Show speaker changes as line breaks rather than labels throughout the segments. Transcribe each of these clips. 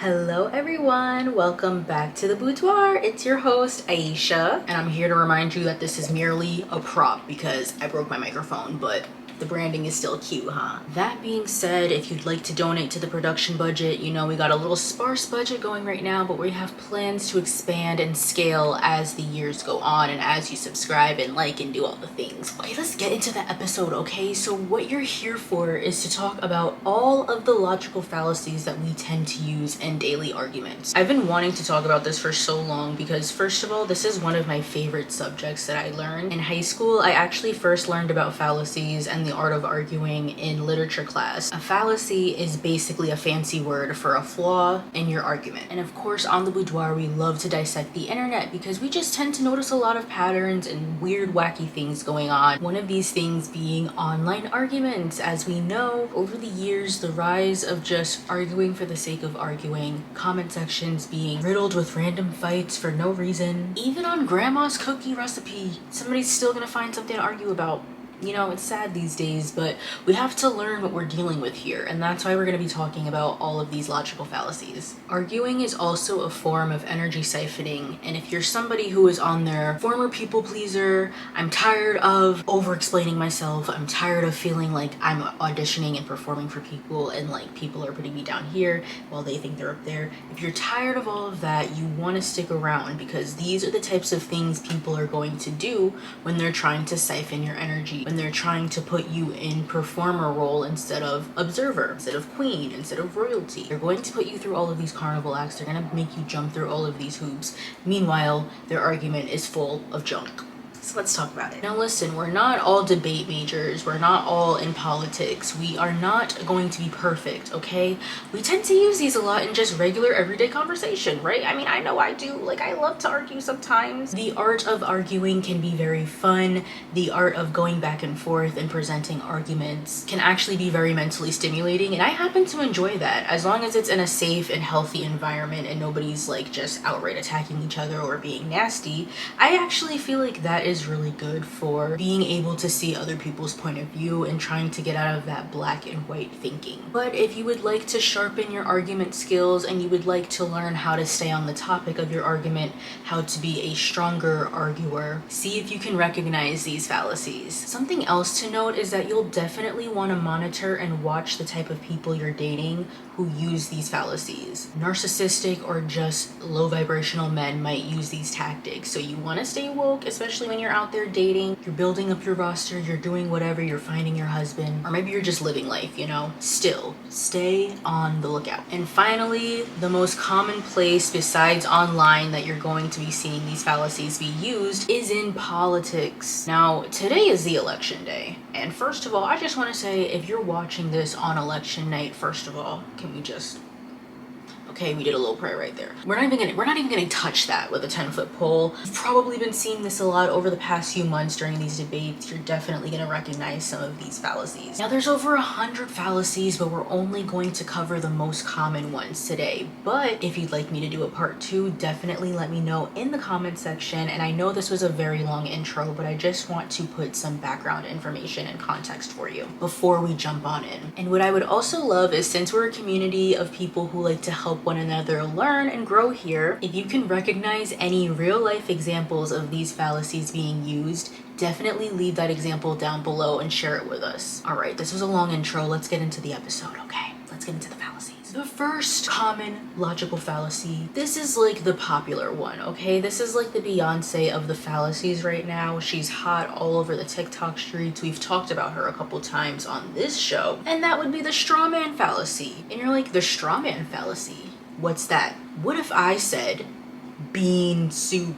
Hello everyone, welcome back to the Boudoir. It's your host Ieasha, and I'm here to remind you that this is merely a prop because I broke my microphone, but the branding is still cute, huh? That being said, if you'd like to donate to the production budget, you know we got a little sparse budget going right now, but we have plans to expand and scale as the years go on and as you subscribe and like and do all the things. Okay, let's get into the episode, okay? So what you're here for is to talk about all of the logical fallacies that we tend to use in daily arguments. I've been wanting to talk about this for so long because, first of all, this is one of my favorite subjects that I learned. In high school, I actually first learned about fallacies and the art of arguing in literature class. A fallacy is basically a fancy word for a flaw in your argument. And of course, on the Boudoir, we love to dissect the internet because we just tend to notice a lot of patterns and weird, wacky things going on. One of these things being online arguments. As we know, over the years, the rise of just arguing for the sake of arguing, comment sections being riddled with random fights for no reason. Even on grandma's cookie recipe, somebody's still gonna find something to argue about. You know, it's sad these days, but we have to learn what we're dealing with here, and that's why we're going to be talking about all of these logical fallacies. Arguing is also a form of energy siphoning, and if you're somebody who is on their former people pleaser, I'm tired of over-explaining myself, I'm tired of feeling like I'm auditioning and performing for people, and like people are putting me down here while they think they're up there. If you're tired of all of that, you want to stick around because these are the types of things people are going to do when they're trying to siphon your energy. When they're trying to put you in performer role instead of observer, instead of queen, instead of royalty. They're going to put you through all of these carnival acts. They're going to make you jump through all of these hoops. Meanwhile, their argument is full of junk. So let's talk about it. Now listen, we're not all debate majors. We're not all in politics. We are not going to be perfect, okay? We tend to use these a lot in just regular everyday conversation, right? I mean, I know I do. Like, I love to argue sometimes. The art of arguing can be very fun. The art of going back and forth and presenting arguments can actually be very mentally stimulating, and I happen to enjoy that as long as it's in a safe and healthy environment and nobody's like just outright attacking each other or being nasty. I actually feel like that is really good for being able to see other people's point of view and trying to get out of that black and white thinking. But if you would like to sharpen your argument skills and you would like to learn how to stay on the topic of your argument, how to be a stronger arguer, see if you can recognize these fallacies. Something else to note is that you'll definitely want to monitor and watch the type of people you're dating who use these fallacies. Narcissistic or just low vibrational men might use these tactics, so you want to stay woke, especially when you're out there dating, you're building up your roster, you're doing whatever, you're finding your husband, or maybe you're just living life, you know? Still, stay on the lookout. And finally, the most common place besides online that you're going to be seeing these fallacies be used is in politics. Now, today is the election day. And first of all, I just want to say, if you're watching this on election night, first of all, can we just... Okay, we did a little prayer right there. We're not even gonna touch that with a 10-foot pole. You've probably been seeing this a lot over the past few months during these debates. You're definitely gonna recognize some of these fallacies. Now there's over 100 fallacies, but we're only going to cover the most common ones today. But if you'd like me to do a part 2, definitely let me know in the comment section. And I know this was a very long intro, but I just want to put some background information and context for you before we jump on in. And what I would also love is, since we're a community of people who like to help one another learn and grow here, if you can recognize any real life examples of these fallacies being used, definitely leave that example down below and share it with us. All right, this was a long intro. Let's get into the episode, okay? Let's get into the fallacies. The first common logical fallacy, this is like the popular one, okay? This is like the Beyonce of the fallacies right now. She's hot all over the TikTok streets. We've talked about her a couple times on this show, and that would be the strawman fallacy. And you're like, the strawman fallacy? What's that? What if I said bean soup?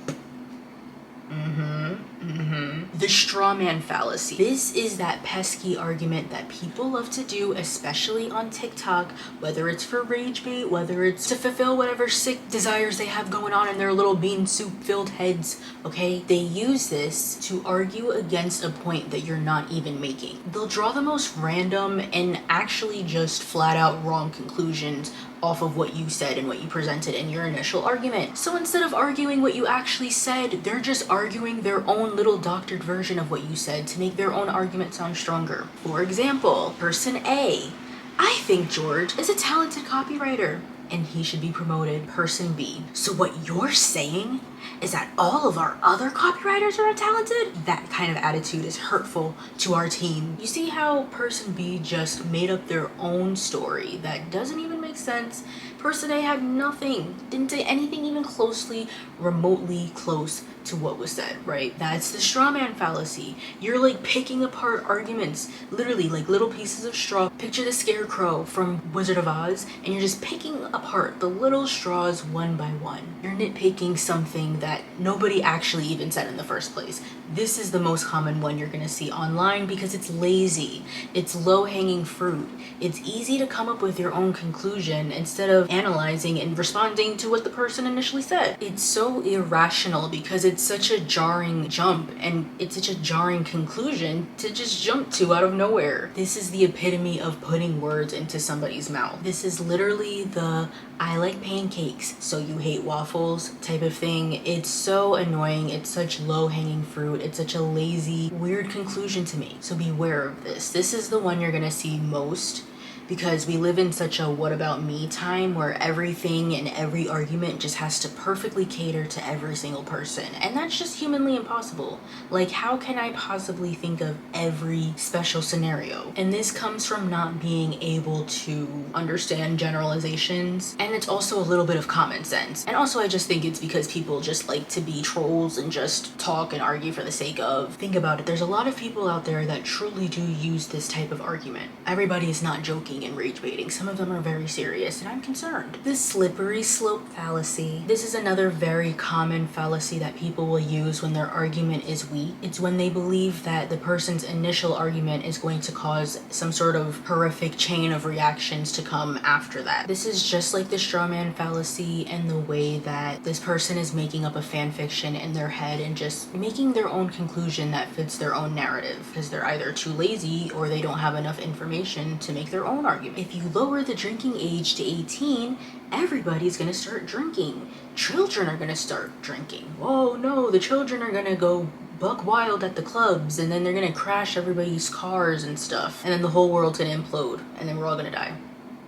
The strawman fallacy. This is that pesky argument that people love to do, especially on TikTok, whether it's for rage bait, whether it's to fulfill whatever sick desires they have going on in their little bean soup filled heads, okay? They use this to argue against a point that you're not even making. They'll draw the most random and actually just flat out wrong conclusions off of what you said and what you presented in your initial argument. So instead of arguing what you actually said, they're just arguing their own little doctored version of what you said to make their own argument sound stronger. For example, person A, I think George is a talented copywriter. and he should be promoted. Person B. So what you're saying is that all of our other copywriters are untalented? That kind of attitude is hurtful to our team. You see how person B just made up their own story that doesn't even make sense? Person A had nothing, didn't say anything even closely, remotely close to what was said, right? That's the strawman fallacy. You're like picking apart arguments, literally like little pieces of straw. Picture the scarecrow from Wizard of Oz, and you're just picking apart the little straws one by one. You're nitpicking something that nobody actually even said in the first place. This is the most common one you're gonna see online because it's lazy. It's low-hanging fruit. It's easy to come up with your own conclusion instead of analyzing and responding to what the person initially said. It's so irrational because it's such a jarring jump and it's such a jarring conclusion to just jump to out of nowhere. This is the epitome of putting words into somebody's mouth. This is literally the I like pancakes, so you hate waffles type of thing. It's so annoying. It's such low-hanging fruit. It's such a lazy, weird conclusion to me. So beware of this. This is the one you're gonna see most because we live in such a what about me time where everything and every argument just has to perfectly cater to every single person. And that's just humanly impossible. Like, how can I possibly think of every special scenario? And this comes from not being able to understand generalizations. And it's also a little bit of common sense. And also I just think it's because people just like to be trolls and just talk and argue for the sake of. Think about it. There's a lot of people out there that truly do use this type of argument. Everybody is not joking and rage baiting. Some of them are very serious, and I'm concerned. The slippery slope fallacy. This is another very common fallacy that people will use when their argument is weak. It's when they believe that the person's initial argument is going to cause some sort of horrific chain of reactions to come after that. This is just like the strawman fallacy and the way that this person is making up a fan fiction in their head and just making their own conclusion that fits their own narrative because they're either too lazy or they don't have enough information to make their own argument. If you lower the drinking age to 18, everybody's gonna start drinking. Children are gonna start drinking. Oh no, the children are gonna go buck wild at the clubs and then they're gonna crash everybody's cars and stuff. And then the whole world's gonna implode and then we're all gonna die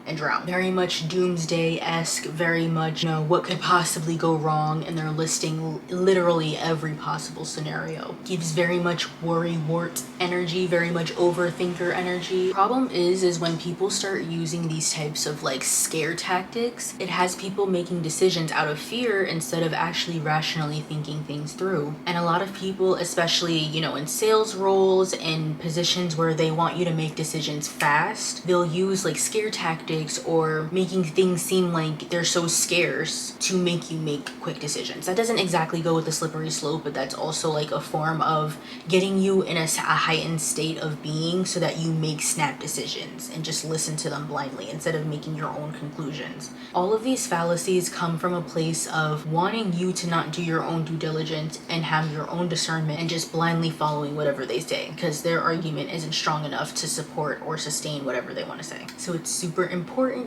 and drown. Very much doomsday-esque, very much, you know, what could possibly go wrong, and they're listing literally every possible scenario. Gives very much worry-wart energy, very much overthinker energy. Problem is when people start using these types of like scare tactics, it has people making decisions out of fear instead of actually rationally thinking things through. And a lot of people, especially, you know, in sales roles and positions where they want you to make decisions fast, they'll use like scare tactics or making things seem like they're so scarce to make you make quick decisions. That doesn't exactly go with the slippery slope, but that's also like a form of getting you in a heightened state of being so that you make snap decisions and just listen to them blindly instead of making your own conclusions. All of these fallacies come from a place of wanting you to not do your own due diligence and have your own discernment and just blindly following whatever they say because their argument isn't strong enough to support or sustain whatever they want to say. So it's super important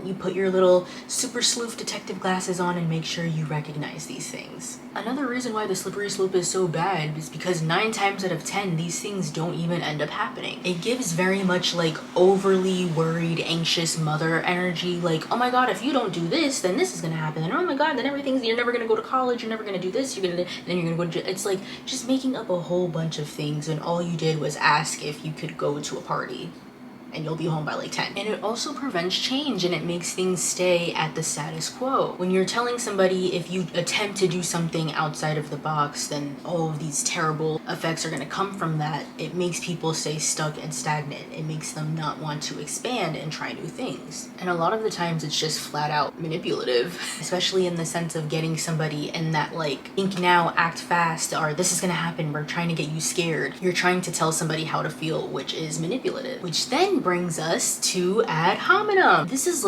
you put your little super sleuth detective glasses on and make sure you recognize these things. Another reason why the slippery slope is so bad is because 9 times out of 10 these things don't even end up happening. It gives very much like overly worried, anxious mother energy, like, oh my god, if you don't do this then this is gonna happen, and oh my god, then you're never gonna go to college, you're never gonna do this, then you're gonna go to it's like just making up a whole bunch of things when all you did was ask if you could go to a party and you'll be home by like 10. And it also prevents change and it makes things stay at the status quo. When you're telling somebody if you attempt to do something outside of the box, then all of these terrible effects are gonna come from that. It makes people stay stuck and stagnant. It makes them not want to expand and try new things. And a lot of the times it's just flat out manipulative, especially in the sense of getting somebody in that like, think now, act fast, or this is gonna happen, we're trying to get you scared. You're trying to tell somebody how to feel, which is manipulative, which then brings us to Adhominum. This is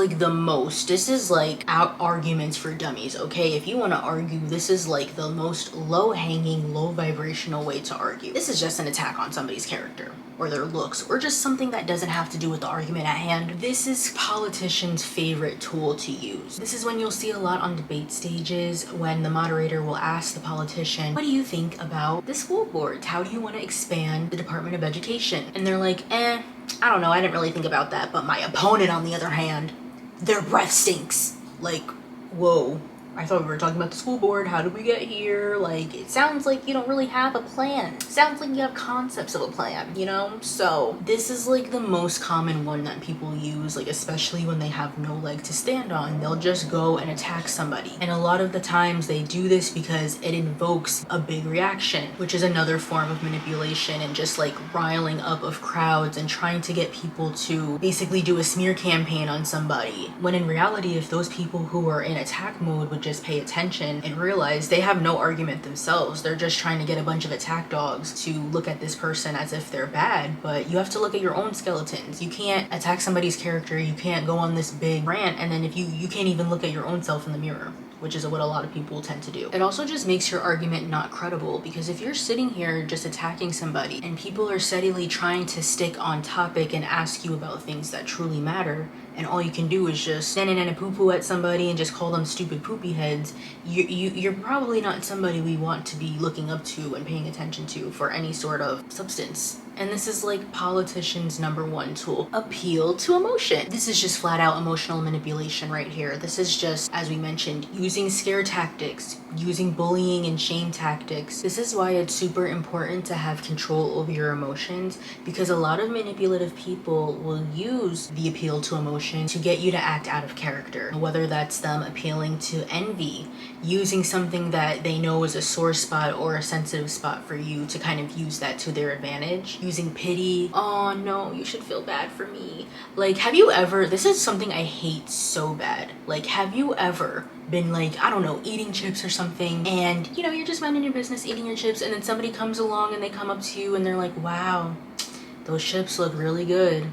like arguments for dummies, okay? If you want to argue, this is like the most low-hanging, low-vibrational way to argue. This is just an attack on somebody's character or their looks or just something that doesn't have to do with the argument at hand. This is politicians' favorite tool to use. This is when you'll see a lot on debate stages when the moderator will ask the politician, what do you think about the school boards? How do you want to expand the Department of Education? And they're like, I don't know, I didn't really think about that, but my opponent, on the other hand, their breath stinks. Like, whoa. I thought we were talking about the school board. How did we get here? Like, it sounds like you don't really have a plan. Sounds like you have concepts of a plan, you know? So this is like the most common one that people use, like especially when they have no leg to stand on. They'll just go and attack somebody. And a lot of the times they do this because it invokes a big reaction, which is another form of manipulation and just like riling up of crowds and trying to get people to basically do a smear campaign on somebody. When in reality, if those people who are in attack mode would just pay attention and realize they have no argument themselves. They're just trying to get a bunch of attack dogs to look at this person as if they're bad, but you have to look at your own skeletons. You can't attack somebody's character. You can't go on this big rant and then if you can't even look at your own self in the mirror, which is what a lot of people tend to do. It also just makes your argument not credible, because if you're sitting here just attacking somebody and people are steadily trying to stick on topic and ask you about things that truly matter, and all you can do is just nana poo poo at somebody and just call them stupid poopy heads, you're probably not somebody we want to be looking up to and paying attention to for any sort of substance. And this is like politicians' #1 tool, appeal to emotion. This is just flat out emotional manipulation right here. This is just, as we mentioned, using scare tactics, using bullying and shame tactics. This is why it's super important to have control over your emotions, because a lot of manipulative people will use the appeal to emotion to get you to act out of character, whether that's them appealing to envy, using something that they know is a sore spot or a sensitive spot for you to kind of use that to their advantage, using pity. Oh no, you should feel bad for me. Like, have you ever, this is something I hate so bad, like, have you ever been like, I don't know, eating chips or something, and you know, you're just minding your business eating your chips, and then somebody comes along and they come up to you and they're like, wow, those chips look really good.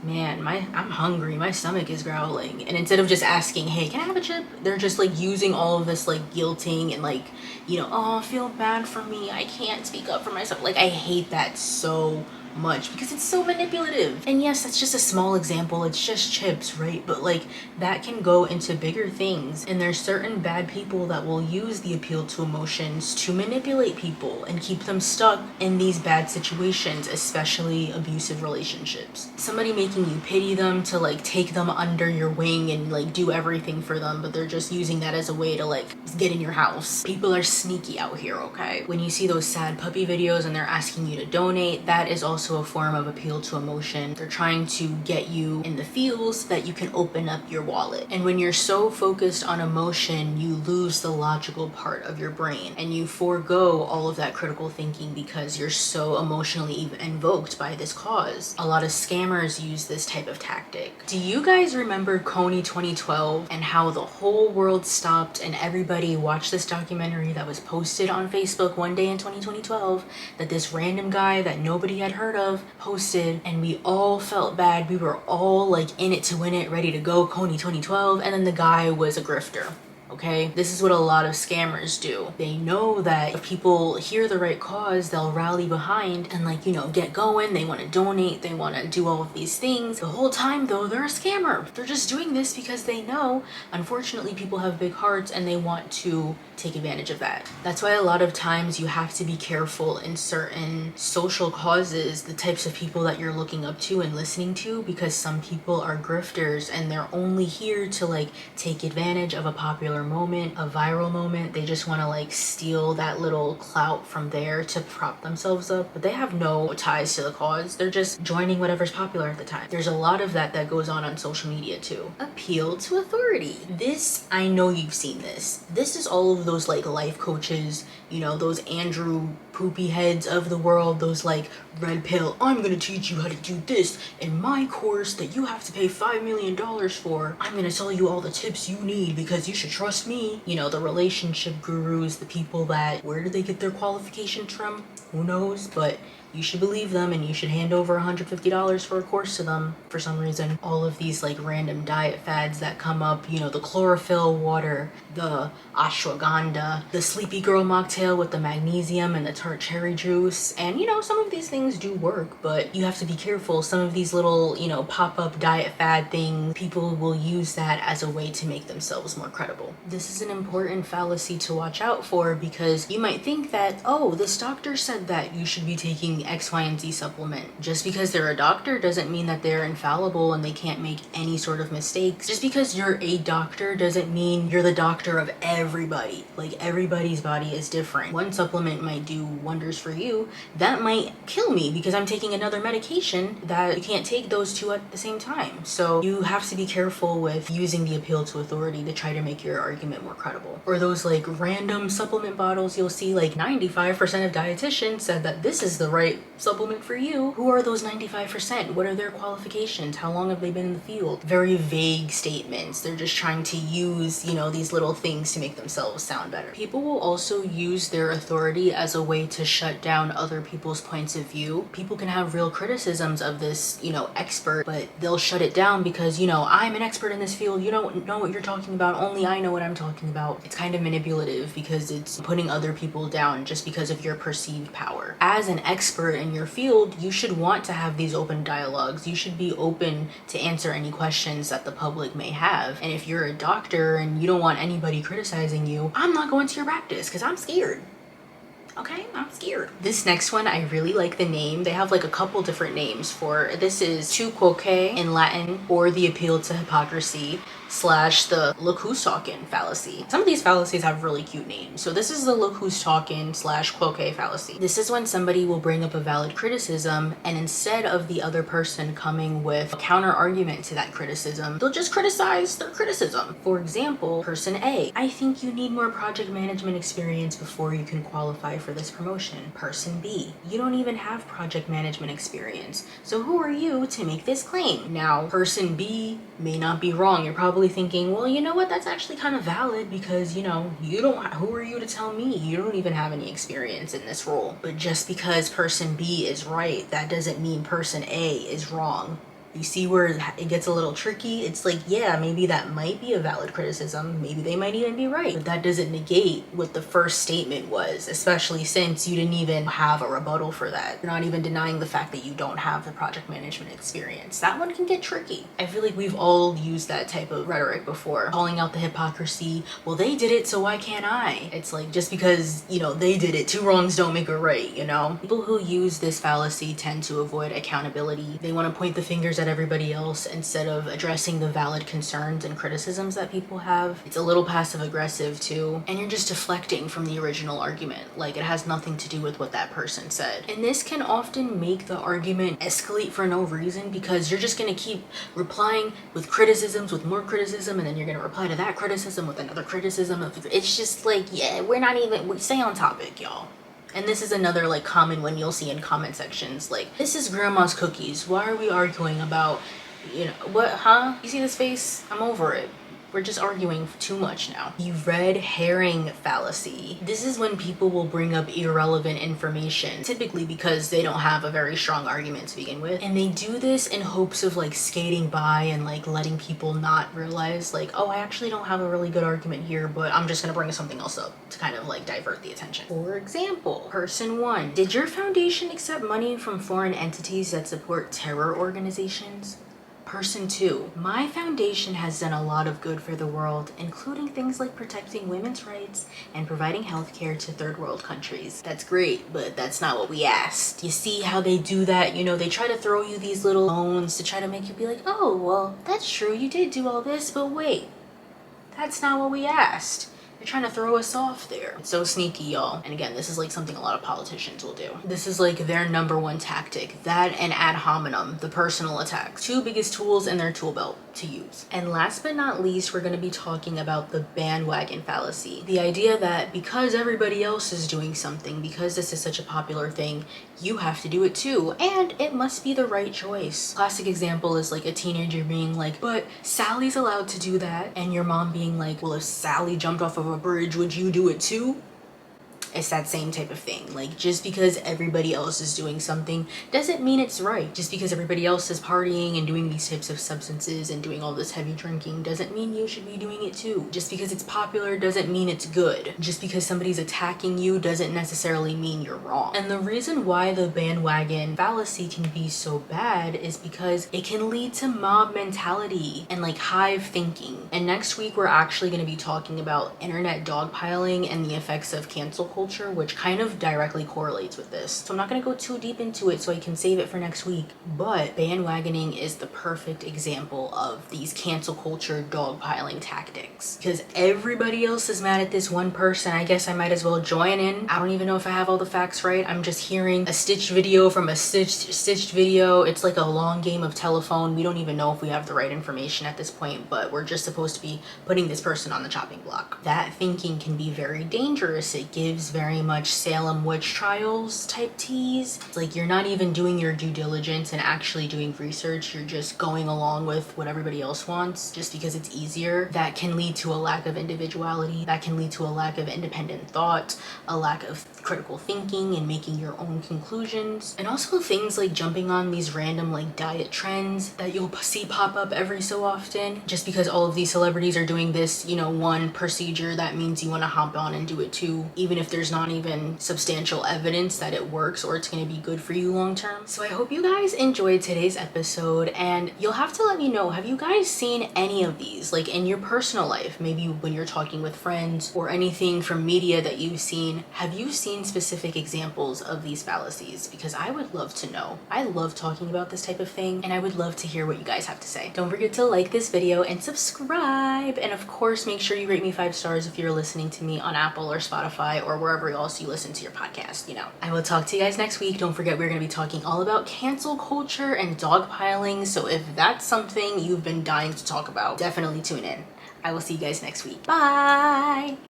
Man, I'm hungry, my stomach is growling. And instead of just asking, hey, can I have a chip? They're just like using all of this like guilting and like, you know, oh, feel bad for me, I can't speak up for myself. Like, I hate that so much because it's so manipulative. And yes, that's just a small example, it's just chips, right? But like, that can go into bigger things, and there's certain bad people that will use the appeal to emotions to manipulate people and keep them stuck in these bad situations, especially abusive relationships. Somebody making you pity them to like take them under your wing and like do everything for them, but they're just using that as a way to like get in your house. People are sneaky out here, okay? When you see those sad puppy videos and they're asking you to donate, that is also a form of appeal to emotion. They're trying to get you in the feels so that you can open up your wallet. And when you're so focused on emotion, you lose the logical part of your brain and you forego all of that critical thinking because you're so emotionally invoked by this cause. A lot of scammers use this type of tactic. Do you guys remember Coney 2012 and how the whole world stopped and everybody watched this documentary that was posted on Facebook one day in 2012 that this random guy that nobody had heard of posted, and we all felt bad. We were all like in it to win it, ready to go, Coney 2012, and then the guy was a grifter. Okay, this is what a lot of scammers do. They know that if people hear the right cause, they'll rally behind and like, you know, get going. They want to donate, they want to do all of these things. The whole time though, they're a scammer. They're just doing this because they know, unfortunately, people have big hearts and they want to take advantage of that. That's why a lot of times you have to be careful in certain social causes, the types of people that you're looking up to and listening to, because some people are grifters and they're only here to like take advantage of a popular moment, a viral moment. They just want to like steal that little clout from there to prop themselves up, but they have no ties to the cause. They're just joining whatever's popular at the time. There's a lot of that goes on social media too. Appeal to authority. This, I know you've seen this. This is all of those like life coaches, you know, those Andrew poopy heads of the world, those like red pill, I'm gonna teach you how to do this in my course that you have to pay $5 million for. I'm gonna tell you all the tips you need because you should trust me. You know, the relationship gurus, the people that, where did they get their qualifications from? Who knows? But you should believe them and you should hand over $150 for a course to them for some reason. All of these like random diet fads that come up, you know, the chlorophyll water, the ashwagandha, the sleepy girl mocktail with the magnesium and the tart cherry juice. And you know, some of these things do work, but you have to be careful. Some of these little, you know, pop-up diet fad things, people will use that as a way to make themselves more credible. This is an important fallacy to watch out for, because you might think that, oh, this doctor said that you should be taking using X, Y, and Z supplement. Just because they're a doctor doesn't mean that they're infallible and they can't make any sort of mistakes. Just because you're a doctor doesn't mean you're the doctor of everybody. Like, everybody's body is different. One supplement might do wonders for you. That might kill me because I'm taking another medication that you can't take those two at the same time. So you have to be careful with using the appeal to authority to try to make your argument more credible. Or those like random supplement bottles you'll see, like 95% of dietitians said that this is the right supplement for you. Who are those 95%? What are their qualifications? How long have they been in the field? Very vague statements. They're just trying to use, you know, these little things to make themselves sound better. People will also use their authority as a way to shut down other people's points of view. People can have real criticisms of this, you know, expert, but they'll shut it down because, you know, I'm an expert in this field. You don't know what you're talking about. Only I know what I'm talking about. It's kind of manipulative because it's putting other people down just because of your perceived power. As an expert in your field, you should want to have these open dialogues. You should be open to answer any questions that the public may have. And if you're a doctor and you don't want anybody criticizing you, I'm not going to your practice because I'm scared. Okay, I'm scared. This next one, I really like the name. They have like a couple different names for this. Is tu quoque in Latin, or the appeal to hypocrisy, / the look who's talking fallacy. Some of these fallacies have really cute names. So this is the look who's talking / quoque fallacy. This is when somebody will bring up a valid criticism, and instead of the other person coming with a counter argument to that criticism, they'll just criticize their criticism. For example, person A, I think you need more project management experience before you can qualify for this promotion. Person B, you don't even have project management experience, so who are you to make this claim? Now, person B may not be wrong. You're probably thinking, well, you know what, that's actually kind of valid because, you know, who are you to tell me? You don't even have any experience in this role. But just because person B is right, that doesn't mean person A is wrong. You see where it gets a little tricky? It's like, yeah, maybe that might be a valid criticism. Maybe they might even be right. But that doesn't negate what the first statement was, especially since you didn't even have a rebuttal for that. You're not even denying the fact that you don't have the project management experience. That one can get tricky. I feel like we've all used that type of rhetoric before. Calling out the hypocrisy. Well, they did it, so why can't I? It's like, just because, you know, they did it, two wrongs don't make a right, you know? People who use this fallacy tend to avoid accountability. They want to point the fingers at everybody else instead of addressing the valid concerns and criticisms that people have. It's a little passive aggressive too, and you're just deflecting from the original argument, like it has nothing to do with what that person said. And this can often make the argument escalate for no reason because you're just gonna keep replying with criticisms, with more criticism, and then you're gonna reply to that criticism with another criticism. It's just like, yeah, we stay on topic, y'all. And this is another like common one you'll see in comment sections, like, this is grandma's cookies. Why are we arguing about, you know, what, huh? You see this face? I'm over it. We're just arguing too much now. The red herring fallacy. This is when people will bring up irrelevant information, typically because they don't have a very strong argument to begin with. And they do this in hopes of like skating by and like letting people not realize like, oh, I actually don't have a really good argument here, but I'm just gonna bring something else up to kind of like divert the attention. For example, person 1, did your foundation accept money from foreign entities that support terror organizations? Person 2, my foundation has done a lot of good for the world, including things like protecting women's rights and providing healthcare to third world countries. That's great, but that's not what we asked. You see how they do that? You know, they try to throw you these little loans to try to make you be like, oh, well, that's true, you did do all this, but wait, that's not what we asked. They're trying to throw us off there. It's so sneaky, y'all. And again, this is like something a lot of politicians will do. This is like their #1 tactic. That and ad hominem, the personal attacks. 2 biggest tools in their tool belt to use. And last but not least, we're going to be talking about the bandwagon fallacy. The idea that because everybody else is doing something, because this is such a popular thing, you have to do it too. And it must be the right choice. Classic example is like a teenager being like, but Sally's allowed to do that. And your mom being like, well, if Sally jumped off of a bridge, would you do it too? It's that same type of thing. Like, just because everybody else is doing something doesn't mean it's right. Just because everybody else is partying and doing these types of substances and doing all this heavy drinking doesn't mean you should be doing it too. Just because it's popular doesn't mean it's good. Just because somebody's attacking you doesn't necessarily mean you're wrong. And the reason why the bandwagon fallacy can be so bad is because it can lead to mob mentality and like hive thinking. And next week we're actually going to be talking about internet dogpiling and the effects of cancel culture culture, which kind of directly correlates with this. So I'm not going to go too deep into it so I can save it for next week. But bandwagoning is the perfect example of these cancel culture dogpiling tactics. Because everybody else is mad at this one person, I guess I might as well join in. I don't even know if I have all the facts right. I'm just hearing a stitched video from a stitched video. It's like a long game of telephone. We don't even know if we have the right information at this point, but we're just supposed to be putting this person on the chopping block. That thinking can be very dangerous. It gives very much Salem witch trials type tease. It's like you're not even doing your due diligence and actually doing research. You're just going along with what everybody else wants just because it's easier. That can lead to a lack of individuality. That can lead to a lack of independent thought, a lack of critical thinking and making your own conclusions. And also things like jumping on these random like diet trends that you'll see pop up every so often. Just because all of these celebrities are doing this, you know, one procedure, that means you want to hop on and do it too, even if there's not even substantial evidence that it works or it's going to be good for you long term. So I hope you guys enjoyed today's episode, and you'll have to let me know, have you guys seen any of these like in your personal life? Maybe when you're talking with friends or anything from media that you've seen, have you seen specific examples of these fallacies? Because I would love to know. I love talking about this type of thing, and I would love to hear what you guys have to say. Don't forget to like this video and subscribe, and of course make sure you rate me 5 stars if you're listening to me on Apple or Spotify or wherever else you listen to your podcast. You know, I will talk to you guys next week. Don't forget, we're going to be talking all about cancel culture and dogpiling, so if that's something you've been dying to talk about, definitely tune in. I will see you guys next week. Bye.